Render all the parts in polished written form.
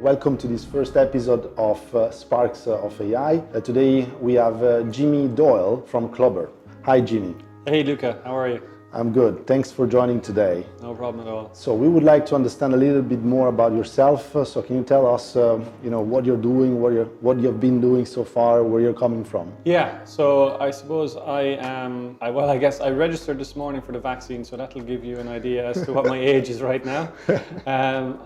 Welcome to this first episode of Sparks of AI. Today we have Jimmy Doyle from Clubber. Hi Jimmy. Hey Luca, how are you? I'm good. Thanks for joining today. No problem at all. So we would like to understand a little bit more about yourself. So can you tell us, what you're doing, what you've been doing so far, where you're coming from? Yeah, so I suppose I guess I registered this morning for the vaccine, so that'll give you an idea as to what my age is right now.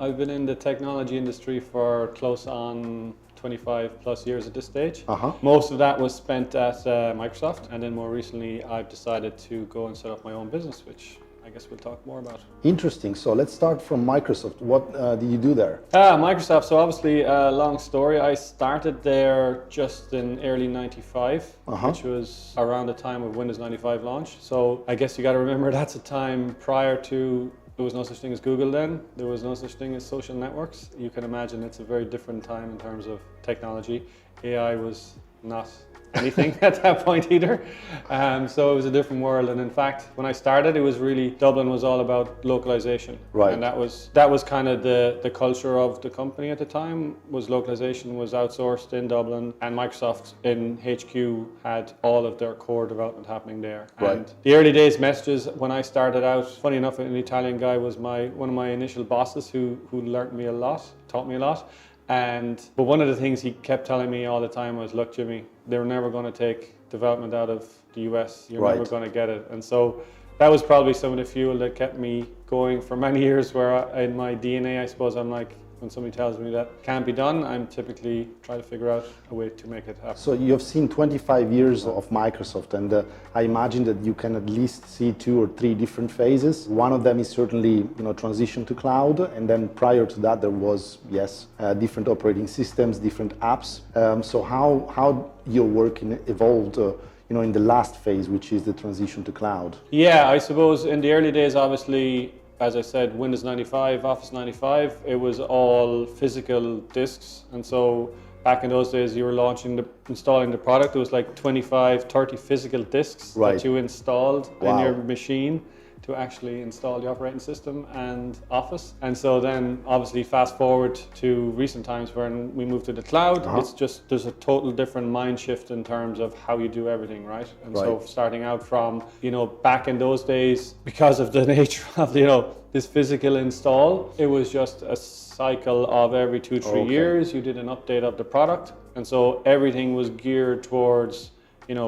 I've been in the technology industry for close on 25 plus years at this stage. Most of that was spent at Microsoft, and then more recently I've decided to go and set up my own business, which I guess we'll talk more about. Interesting. So let's start from Microsoft. What do you do there? Microsoft, so obviously a long story. I started there just in early 95, which was around the time of Windows 95 launch. So I guess you got to remember that's a time prior to, there was no such thing as Google then. There was no such thing as social networks. You can imagine it's a very different time in terms of technology. AI was not anything at that point either. So it was a different world. And in fact, when I started, it was really, Dublin was all about localization. Right. And that was kind of the culture of the company at the time, was localization was outsourced in Dublin, and Microsoft in HQ had all of their core development happening there. Right. And the early days messages when I started out, funny enough, an Italian guy was one of my initial bosses who learned me a lot, taught me a lot. But one of the things he kept telling me all the time was, look, Jimmy, they're never going to take development out of the US. You're never going to get it. And so that was probably some of the fuel that kept me going for many years, where in my DNA, I suppose, I'm like, when somebody tells me that can't be done, I'm typically trying to figure out a way to make it happen. So you've seen 25 years of Microsoft, and I imagine that you can at least see 2 or 3 different phases. One of them is certainly, transition to cloud, and then prior to that there was, different operating systems, different apps. So how your work evolved in the last phase, which is the transition to cloud? Yeah, I suppose in the early days, obviously, as I said, Windows 95, Office 95, it was all physical disks. And so back in those days, you were installing the product. It was like 25, 30 physical disks that you installed in your machine to actually install the operating system and Office. And so then obviously fast forward to recent times when we moved to the cloud, it's just, there's a total different mind shift in terms of how you do everything, right? And so starting out from, back in those days, because of the nature of, this physical install, it was just a cycle of every 2-3 years, you did an update of the product. And so everything was geared towards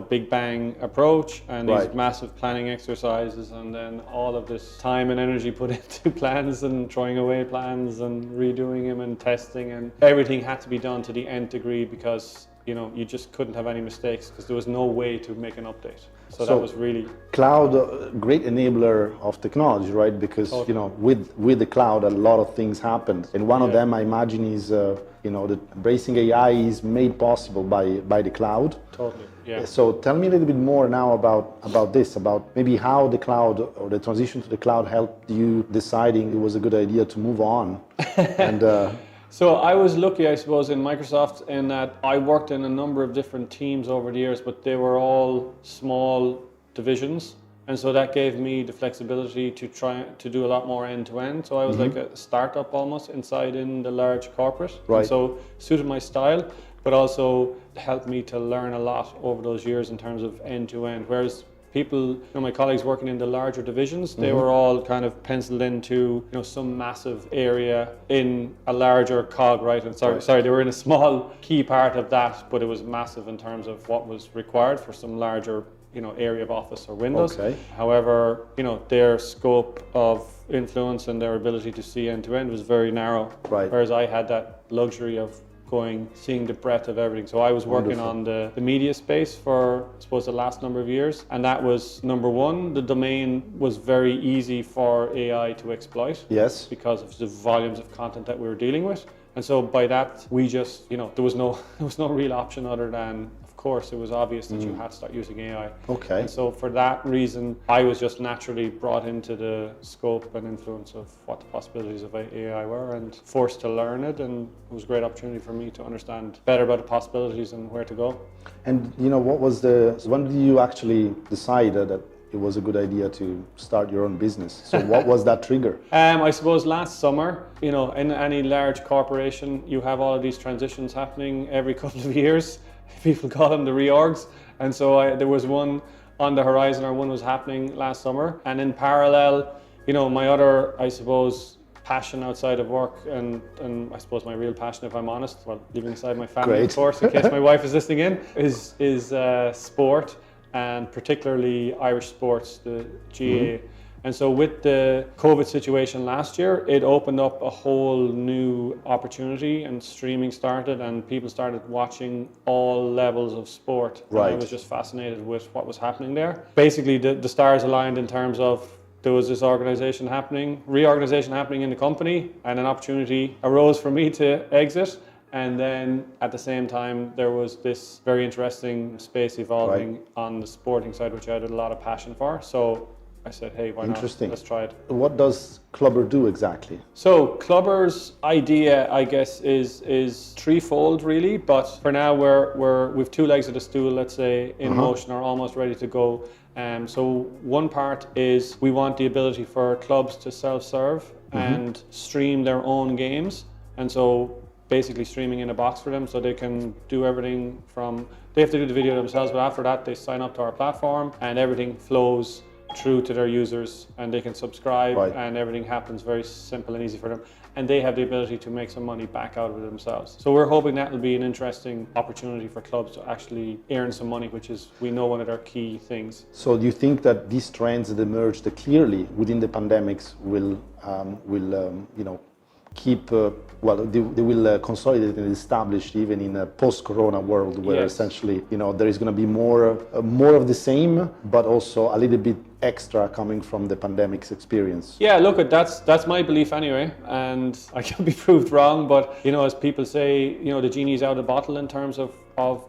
big bang approach and these massive planning exercises, and then all of this time and energy put into plans and throwing away plans and redoing them and testing, and everything had to be done to the nth degree because you just couldn't have any mistakes because there was no way to make an update. So that was really cloud, great enabler of technology, right? Because with the cloud a lot of things happened, and one of them I imagine is that embracing AI is made possible by the cloud. Totally. Yeah. So tell me a little bit more now about this, about maybe how the cloud or the transition to the cloud helped you deciding it was a good idea to move on. And so I was lucky, I suppose, in Microsoft in that I worked in a number of different teams over the years, but they were all small divisions. And so that gave me the flexibility to try to do a lot more end-to-end. So I was like a startup almost inside in the large corporate. Right. And so suited my style, but also helped me to learn a lot over those years in terms of end-to-end. Whereas people, my colleagues working in the larger divisions, they were all kind of penciled into some massive area in a larger cog, right? And sorry, they were in a small key part of that, but it was massive in terms of what was required for some larger area of Office or Windows. However, their scope of influence and their ability to see end to end was very narrow. Right. Whereas I had that luxury of seeing the breadth of everything. So I was working on the media space for, I suppose, the last number of years. And that was number one. The domain was very easy for AI to exploit. Yes. Because of the volumes of content that we were dealing with. And so by that, we just, there was no real option other than, of course, it was obvious that you had to start using AI. Okay. And so for that reason, I was just naturally brought into the scope and influence of what the possibilities of AI were and forced to learn it. And it was a great opportunity for me to understand better about the possibilities and where to go. And when did you actually decide that it was a good idea to start your own business. So what was that trigger? I suppose last summer, you know, in any large corporation, you have all of these transitions happening every couple of years. People call them the reorgs. And so there was one on the horizon, or one was happening last summer. And in parallel, you know, my other, I suppose, passion outside of work, and I suppose my real passion, if I'm honest, well, leaving aside my family, of course, in case my wife is listening in, is sport, and particularly Irish sports, the GAA. And so with the COVID situation last year, it opened up a whole new opportunity, and streaming started, and people started watching all levels of sport. Right. And I was just fascinated with what was happening there. Basically, the stars aligned in terms of there was this reorganization happening in the company, and an opportunity arose for me to exit. And then at the same time, there was this very interesting space evolving on the sporting side, which I had a lot of passion for. So I said, hey, why not? Let's try it. What does Clubber do exactly? So Clubber's idea, I guess, is threefold really, but for now we've two legs of the stool, let's say, in motion, or almost ready to go. So one part is we want the ability for clubs to self-serve and stream their own games. And so basically streaming in a box for them, so they can do everything from, they have to do the video themselves, but after that they sign up to our platform and everything flows through to their users, and they can subscribe, and everything happens very simple and easy for them, and they have the ability to make some money back out of it themselves. So we're hoping that will be an interesting opportunity for clubs to actually earn some money, which is, we know, one of their key things. So do you think that these trends that emerged clearly within the pandemics will you know, keep they will consolidate and establish even in a post-corona world, where essentially, you know, there is going to be more of the same, but also a little bit extra coming from the pandemic's experience? Yeah, look, that's my belief anyway, and I can be proved wrong, but you know, as people say, you know, the genie's out of the bottle in terms of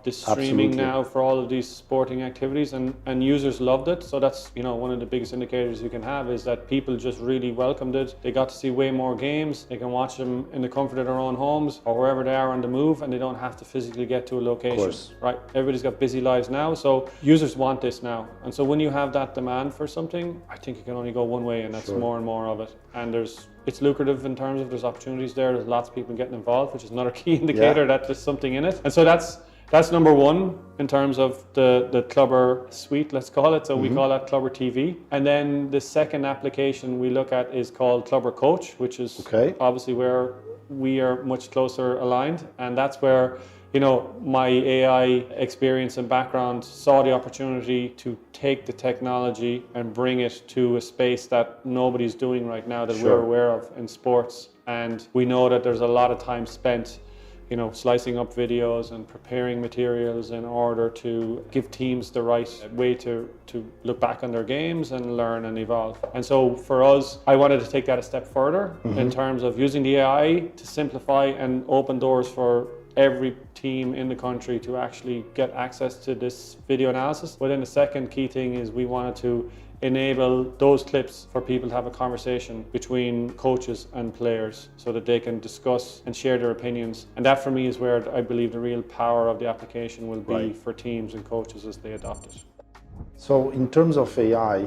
the streaming now for all of these sporting activities, and users loved it. So that's, you know, one of the biggest indicators you can have, is that people just really welcomed it. They got to see way more games. They can watch them in the comfort of their own homes or wherever they are on the move, and they don't have to physically get to a location. Right? Everybody's got busy lives now, so users want this now. And so when you have that demand for something, I think it can only go one way, and that's more and more of it. And it's lucrative in terms of there's opportunities there. There's lots of people getting involved, which is another key indicator that there's something in it. And so that's number one in terms of the Clubber suite, let's call it. So we call that ClubberTv. And then the second application we look at is called Clubber Coach, which is obviously where we are much closer aligned. And that's where, you know, my AI experience and background saw the opportunity to take the technology and bring it to a space that nobody's doing right now that we're aware of in sports. And we know that there's a lot of time spent, you know, slicing up videos and preparing materials in order to give teams the right way to look back on their games and learn and evolve. And so for us, I wanted to take that a step further in terms of using the AI to simplify and open doors for every team in the country to actually get access to this video analysis. But then the second key thing is we wanted to enable those clips for people to have a conversation between coaches and players so that they can discuss and share their opinions. And that for me is where I believe the real power of the application will be for teams and coaches as they adopt it. So in terms of AI,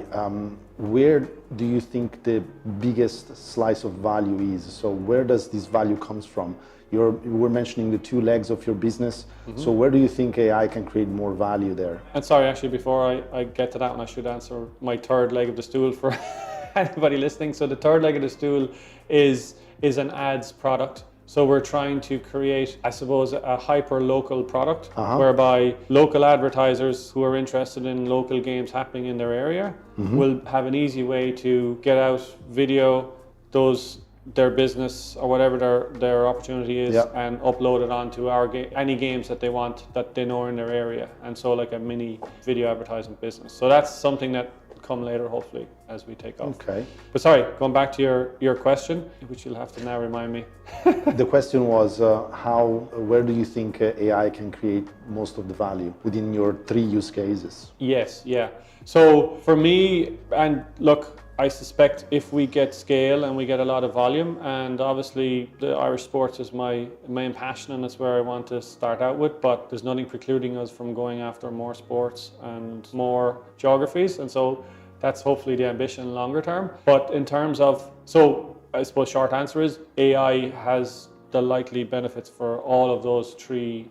where do you think the biggest slice of value is? So where does this value comes from? You were mentioning the two legs of your business. So where do you think AI can create more value there? And sorry, actually, before I get to that one, I should answer my third leg of the stool for anybody listening. So the third leg of the stool is an ads product. So we're trying to create, I suppose, a hyper-local product whereby local advertisers who are interested in local games happening in their area will have an easy way to get out video, their business or whatever their opportunity is, and upload it onto any games that they want that they know are in their area. And so like a mini video advertising business. So that's something that will come later, hopefully, as we take off. Okay. But sorry, going back to your question, which you'll have to now remind me. The question was where do you think AI can create most of the value within your three use cases? Yes, yeah. So for me, and look, I suspect if we get scale and we get a lot of volume, and obviously the Irish sports is my main passion and that's where I want to start out with, but there's nothing precluding us from going after more sports and more geographies. And so That's hopefully the ambition longer term. But in terms of, so I suppose short answer is AI has the likely benefits for all of those three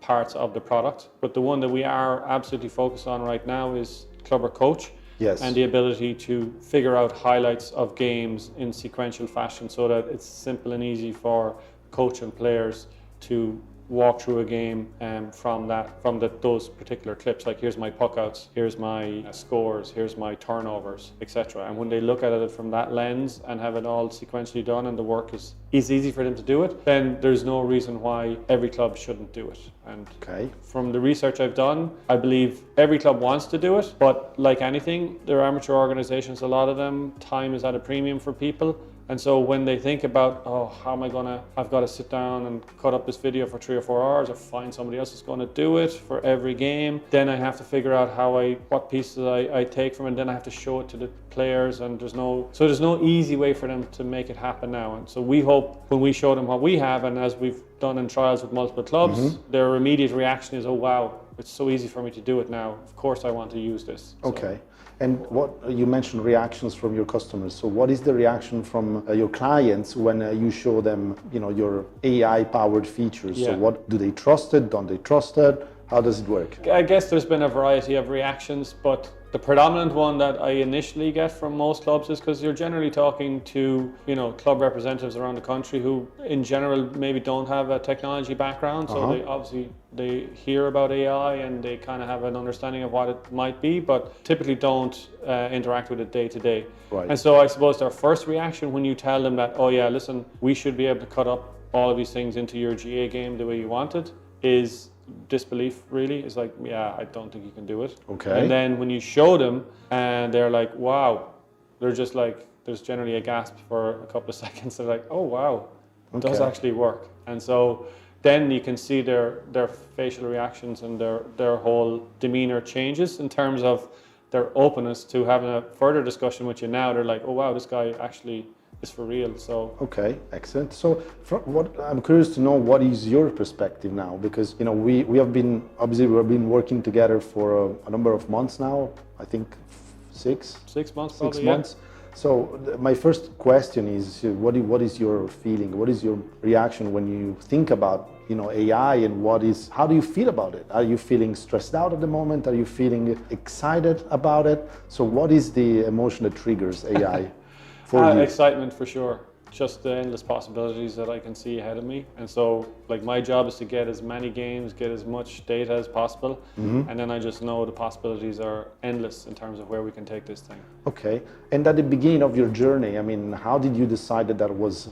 parts of the product. But the one that we are absolutely focused on right now is Clubber Coach. Yes. And the ability to figure out highlights of games in sequential fashion so that it's simple and easy for coach and players to walk through a game from those particular clips. Like, here's my puck outs, here's my scores, here's my turnovers, etc. And when they look at it from that lens and have it all sequentially done and the work is easy for them to do it, then there's no reason why every club shouldn't do it. And from the research I've done, I believe every club wants to do it, but like anything, they're amateur organizations, a lot of them, time is at a premium for people. And so when they think about, oh, how am I I've got to sit down and cut up this video for 3 or 4 hours, or find somebody else who's going to do it for every game. Then I have to figure out what pieces I take from it, and then I have to show it to the players, and there's no easy way for them to make it happen now. And so we hope when we show them what we have, and as we've done in trials with multiple clubs, their immediate reaction is, oh wow, it's so easy for me to do it now. Of course I want to use this. Okay. And what you mentioned, reactions from your customers. So what is the reaction from your clients when you show them, your AI-powered features? Yeah. So what do they trust it? Don't they trust it? How does it work? I guess there's been a variety of reactions, but the predominant one that I initially get from most clubs is because you're generally talking to, club representatives around the country who, in general, maybe don't have a technology background. So they hear about AI and they kind of have an understanding of what it might be, but typically don't interact with it day to day. Right. And so I suppose their first reaction when you tell them that, oh yeah, listen, we should be able to cut up all of these things into your GA game the way you want it, is disbelief, really. It's like, yeah, I don't think you can do it. Okay. And then when you show them and they're like, wow, they're just like, there's generally a gasp for a couple of seconds. They're like, oh wow, it does actually work. And so then you can see their facial reactions and their whole demeanor changes in terms of their openness to having a further discussion with you. Now they're like, oh wow, this guy actually is for real. So okay, excellent. So what I'm curious to know, what is your perspective now? Because we have been working together for a number of months now. I think 6 months, 6 months. So my first question is, what is your feeling? What is your reaction when you think about AI, and how do you feel about it? Are you feeling stressed out at the moment? Are you feeling excited about it? So what is the emotion that triggers AI? Excitement, for sure. Just the endless possibilities that I can see ahead of me. And so, like, my job is to get as many games, get as much data as possible. And then I just know the possibilities are endless in terms of where we can take this thing. Okay. And at the beginning of your journey, I mean, how did you decide that was,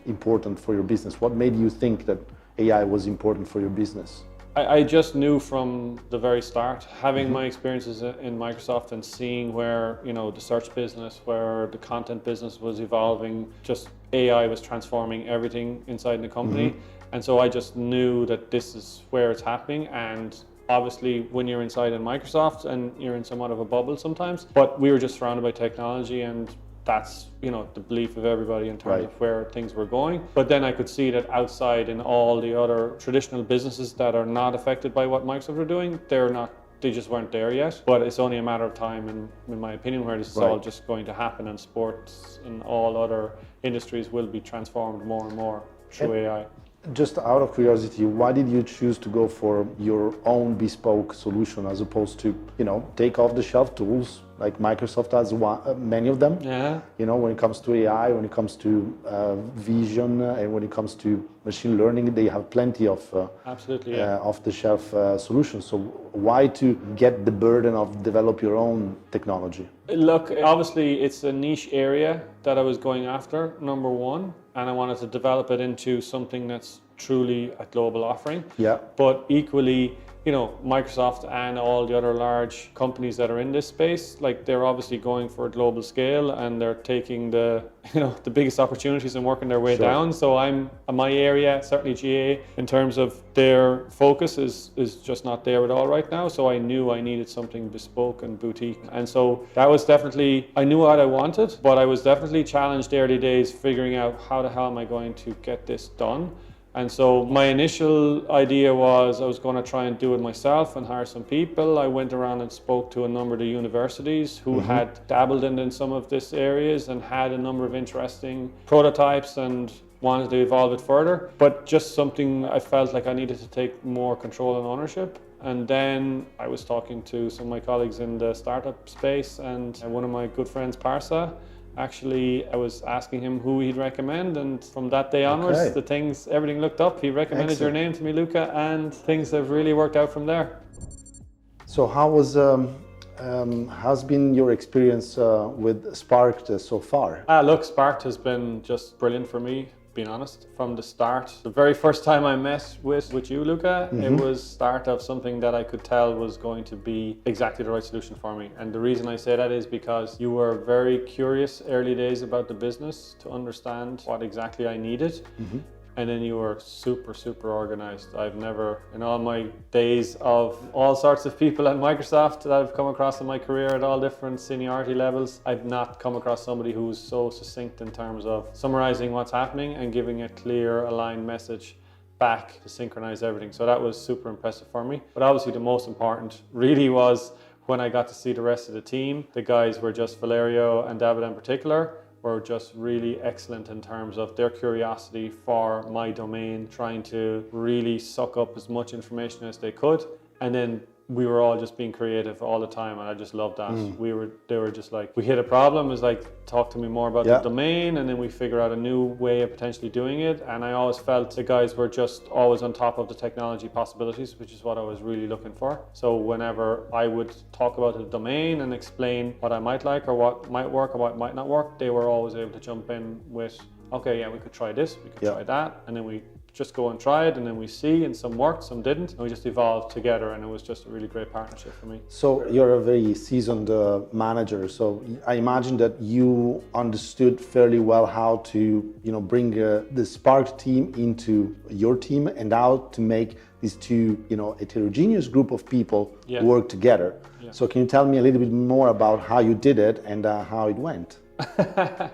important for your business? What made you think that AI was important for your business? I just knew from the very start, having my experiences in Microsoft and seeing where, the search business, where the content business was evolving, just AI was transforming everything inside the company. And so I just knew that this is where it's happening. And obviously when you're inside in Microsoft and you're in somewhat of a bubble sometimes, but we were just surrounded by technology, and that's the belief of everybody in terms of where things were going. But then I could see that outside in all the other traditional businesses that are not affected by what Microsoft are doing, they just weren't there yet. But it's only a matter of time, in my opinion, where this is all just going to happen, and sports and all other industries will be transformed more and more through AI. Just out of curiosity, why did you choose to go for your own bespoke solution as opposed to, take off-the-shelf tools like Microsoft has many of them? Yeah. When it comes to AI, when it comes to vision, and when it comes to machine learning, they have plenty of off-the-shelf solutions. So why to get the burden of develop your own technology? Look, obviously it's a niche area that I was going after, number one, and I wanted to develop it into something that's truly a global offering. Yeah. But equally, Microsoft and all the other large companies that are in this space, like, they're obviously going for a global scale, and they're taking the biggest opportunities and working their way down. So my area, certainly GA, in terms of their focus is just not there at all right now. So I knew I needed something bespoke and boutique. And so that was definitely, I knew what I wanted, but I was definitely challenged early days figuring out how the hell am I going to get this done. But I knew I needed something bespoke and boutique. And so that was definitely, I knew what I wanted, but I was definitely challenged early days figuring out how the hell am I going to get this done. But I knew I needed something bespoke and boutique. And so that was definitely, I knew what I wanted, but I was definitely challenged early days figuring out how the hell am I going to get this done. And so my initial idea was I was going to try and do it myself and hire some people. I went around and spoke to a number of the universities who had dabbled in some of these areas and had a number of interesting prototypes and wanted to evolve it further. But just something I felt like I needed to take more control and ownership. And then I was talking to some of my colleagues in the startup space, and one of my good friends, Parsa, actually, I was asking him who he'd recommend, and from that day onwards, everything looked up. He recommended your name to me, Luca, and things have really worked out from there. So how's been your experience with Sparked so far? Look, Sparked has been just brilliant for me, being honest. From the start, the very first time I met with you, Luca, it was start of something that I could tell was going to be exactly the right solution for me. And the reason I say that is because you were very curious early days about the business to understand what exactly I needed. And then you were super, super organized. I've never, in all my days of all sorts of people at Microsoft that I've come across in my career at all different seniority levels, I've not come across somebody who's so succinct in terms of summarizing what's happening and giving a clear, aligned message back to synchronize everything. So that was super impressive for me. But obviously the most important really was when I got to see the rest of the team. The guys were just Valerio and David in particular were just really excellent in terms of their curiosity for my domain, trying to really suck up as much information as they could. And then we were all just being creative all the time, and I just loved that. They were just like, we hit a problem, it's like, talk to me more about the domain, and then we figure out a new way of potentially doing it. And I always felt the guys were just always on top of the technology possibilities, which is what I was really looking for. So whenever I would talk about the domain and explain what I might like or what might work or what might not work, they were always able to jump in with, okay, yeah, we could try this, we could try that, and then we just go and try it, and then we see, and some worked, some didn't, and we just evolved together, and it was just a really great partnership for me. So you're a very seasoned manager, so I imagine that you understood fairly well how to, bring the Spark team into your team and how to make these two, heterogeneous group of people work together. So can you tell me a little bit more about how you did it and how it went?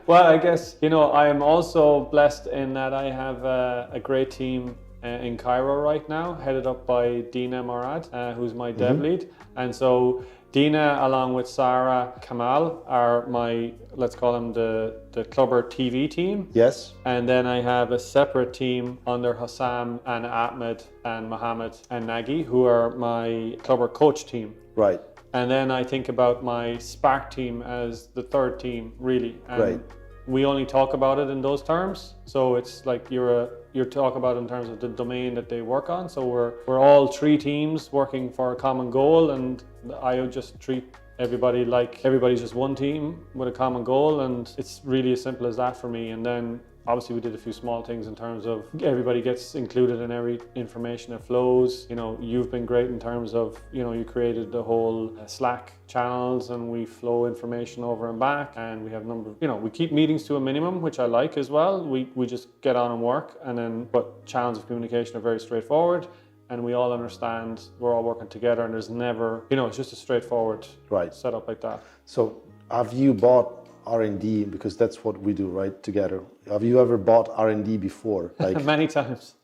Well, I guess, I am also blessed in that I have a great team in Cairo right now, headed up by Dina Morad, who's my dev lead. And so Dina, along with Sarah Kamal, are my, let's call them the ClubberTv team. Yes. And then I have a separate team under Hassam and Ahmed and Mohammed and Nagy, who are my Clubber coach team. Right. And then I think about my Spark team as the third team, really. And we only talk about it in those terms. So it's like you're talk about it in terms of the domain that they work on. So we're all three teams working for a common goal, and I would just treat everybody like everybody's just one team with a common goal, and it's really as simple as that for me. And then obviously we did a few small things in terms of everybody gets included in every information that flows. You've been great in terms of, you created the whole Slack channels, and we flow information over and back, and we have a number of, we keep meetings to a minimum, which I like as well. We just get on and work, and then, but channels of communication are very straightforward, and we all understand we're all working together, and there's never, it's just a straightforward setup like that. So have you bought R&D, because that's what we do, right, together? Have you ever bought R&D before? Like Many times.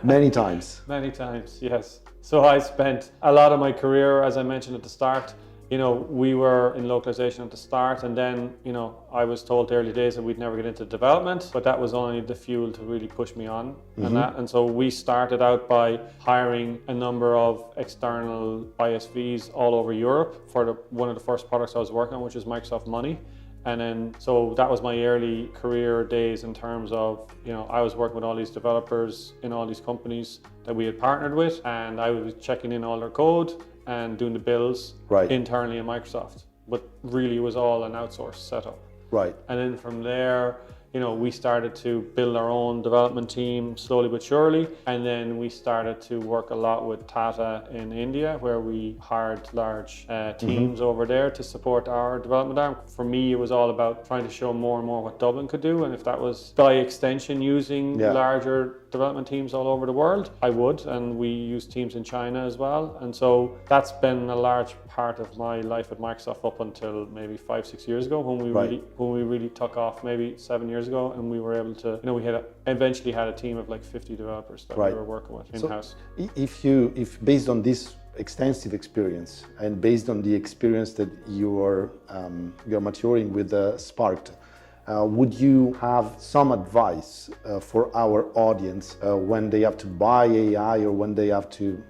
Many times. Many times, yes. So I spent a lot of my career, as I mentioned at the start, we were in localization at the start, and then, I was told early days that we'd never get into development, but that was only the fuel to really push me on. And so we started out by hiring a number of external ISVs all over Europe for one of the first products I was working on, which is Microsoft Money. And then, so that was my early career days in terms of, I was working with all these developers in all these companies that we had partnered with, and I was checking in all their code and doing the builds internally in Microsoft. But really it was all an outsourced setup. Right. And then from there, we started to build our own development team slowly but surely. And then we started to work a lot with Tata in India, where we hired large teams over there to support our development arm. For me, it was all about trying to show more and more what Dublin could do. And if that was by extension using larger development teams all over the world, I would, and we use teams in China as well. And so that's been a large part of my life at Microsoft up until maybe 5-6 years ago, when we really took off, maybe 7 years ago, and we were able to, we eventually had a team of like 50 developers that we were working with in-house. So if based on this extensive experience and based on the experience that you're maturing with Spark, would you have some advice for our audience when they have to buy AI or when they have to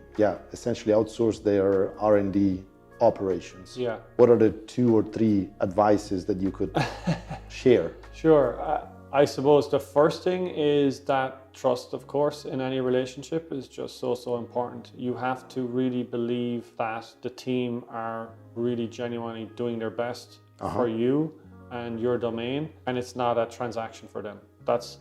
essentially outsource their R&D operations? Yeah. What are the 2 or 3 advices that you could share? Sure. I suppose the first thing is that trust, of course, in any relationship is just so important. You have to really believe that the team are really genuinely doing their best for you and your domain, and it's not a transaction for them. That's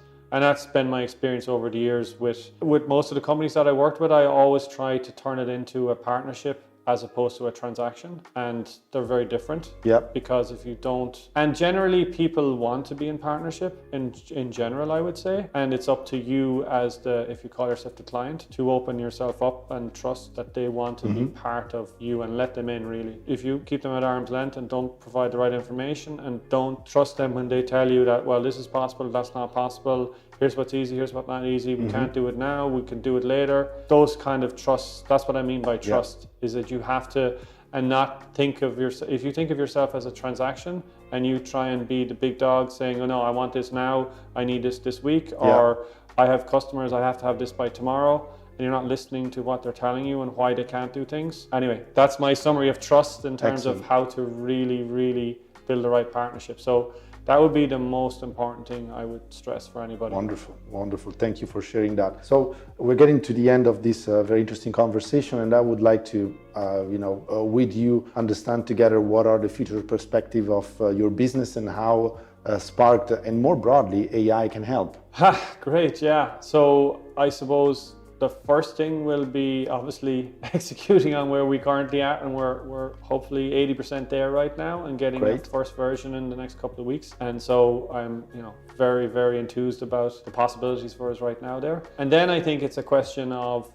been my experience over the years with most of the companies that I worked with. I always try to turn it into a partnership as opposed to a transaction, and they're very different. Because if you don't, and generally people want to be in partnership in general, I would say, and it's up to you as if you call yourself the client, to open yourself up and trust that they want to be part of you and let them in, really. If you keep them at arm's length and don't provide the right information and don't trust them when they tell you that, well, this is possible, that's not possible, here's what's easy, here's what's not easy, we can't do it now, we can do it later. Those kind of trusts, that's what I mean by trust, is that you have to, and not think of yourself, if you think of yourself as a transaction and you try and be the big dog saying, oh no, I want this now, I need this week, or I have customers, I have to have this by tomorrow, and you're not listening to what they're telling you and why they can't do things. Anyway, that's my summary of trust in terms of how to really build the right partnership. So that would be the most important thing I would stress for anybody. Wonderful. Thank you for sharing that. So we're getting to the end of this very interesting conversation, and I would like to, with you, understand together what are the future perspectives of your business and how Spark and more broadly AI can help. Great, yeah. So I suppose the first thing will be obviously executing on where we currently are, and we're hopefully 80% there right now, and getting the first version in the next couple of weeks. And so I'm, very enthused about the possibilities for us right now there. And then I think it's a question of,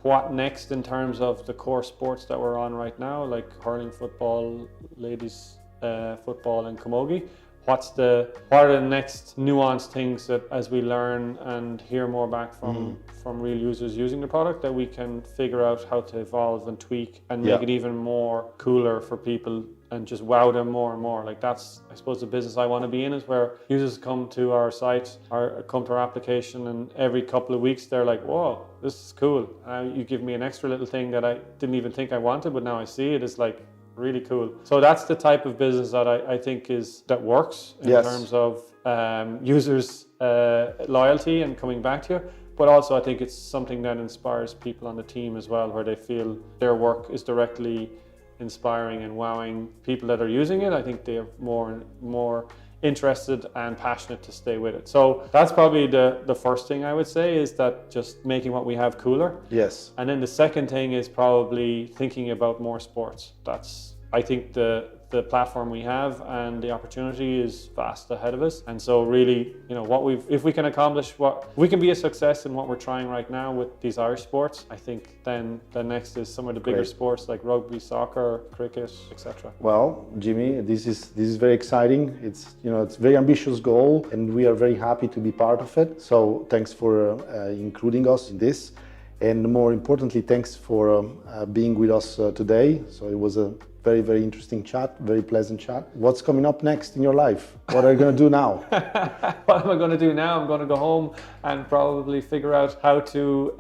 what next in terms of the core sports that we're on right now, like hurling, football, ladies football, and camogie. What are the next nuanced things that, as we learn and hear more back from real users using the product, that we can figure out how to evolve and tweak and make it even more cooler for people and just wow them more and more. Like, that's, I suppose, the business I want to be in, is where users come to our site or come to our application, and every couple of weeks they're like, whoa, this is cool. You give me an extra little thing that I didn't even think I wanted, but now I see it. It's like really cool. So that's the type of business that I think that works in terms of users' loyalty and coming back to you. But also I think it's something that inspires people on the team as well, where they feel their work is directly inspiring and wowing people that are using it. I think they are more interested and passionate to stay with it. So that's probably the first thing I would say, is that just making what we have cooler. Yes. And then the second thing is probably thinking about more sports. That's, I think, the platform we have and the opportunity is vast ahead of us. And so really, if we can accomplish we can be a success in what we're trying right now with these Irish sports, I think then the next is some of the bigger sports like rugby, soccer, cricket, etc. Well, Jimmy, this is very exciting. It's it's a very ambitious goal, and we are very happy to be part of it. So thanks for including us in this, and more importantly, thanks for being with us today. So it was a very, very interesting chat, very pleasant chat. What's coming up next in your life? What are you going to do now? What am I going to do now? I'm going to go home and probably figure out how to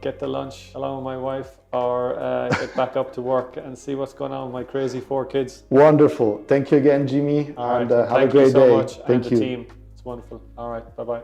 get the lunch along with my wife, or get back up to work and see what's going on with my crazy 4 kids. Wonderful. Thank you again, Jimmy. All right. And have a great day. Thank you so much. Thank you. And the team. It's wonderful. All right. Bye-bye.